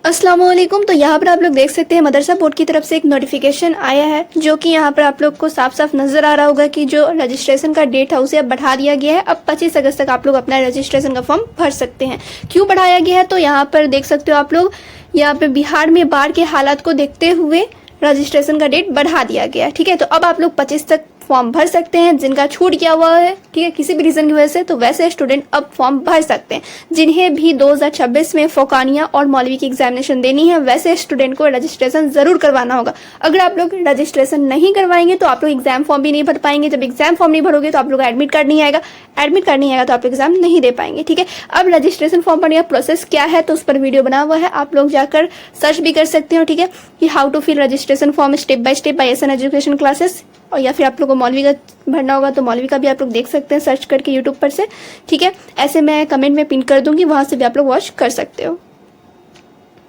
अस्सलाम वालेकुम। तो यहाँ पर आप लोग देख सकते हैं मदरसा बोर्ड की तरफ से एक नोटिफिकेशन आया है, जो कि यहाँ पर आप लोग को साफ साफ नजर आ रहा होगा कि जो रजिस्ट्रेशन का डेट है उसे अब बढ़ा दिया गया है। अब 25 अगस्त तक आप लोग अपना रजिस्ट्रेशन का फॉर्म भर सकते हैं। क्यों बढ़ाया गया है, तो यहाँ पर देख सकते हो आप लोग, यहाँ पे बिहार में बाढ़ के हालात को देखते हुए रजिस्ट्रेशन का डेट बढ़ा दिया गया है। ठीक है, तो अब आप लोग 25 तक फॉर्म भर सकते हैं। जिनका छूट गया हुआ है, ठीक है, किसी भी रीजन की वजह से, तो वैसे स्टूडेंट अब फॉर्म भर सकते हैं। जिन्हें भी 2026 में फोकानिया और मौलवी की एग्जामिनेशन देनी है, वैसे स्टूडेंट को रजिस्ट्रेशन जरूर करवाना होगा। अगर आप लोग रजिस्ट्रेशन नहीं करवाएंगे तो आप लोग एग्जाम फॉर्म भी नहीं भर पाएंगे। जब एग्जाम फॉर्म नहीं भरोगे तो आप लोग एडमिट कार्ड नहीं आएगा, एडमिट कार्ड नहीं आएगा तो आप एग्जाम नहीं दे पाएंगे। ठीक है, अब रजिस्ट्रेशन फॉर्म भरने का प्रोसेस क्या है, तो उस पर वीडियो बना हुआ है, आप लोग जाकर सर्च भी कर सकते हो। ठीक है, कि how to fill registration form step by SN education classes, और या फिर आप लोग को मौलवी का भरना होगा तो मौलवी का भी आप लोग देख सकते हैं सर्च करके यूट्यूब पर से। ठीक है, ऐसे मैं कमेंट में पिन कर दूंगी, वहां से भी आप लोग वॉच कर सकते हो।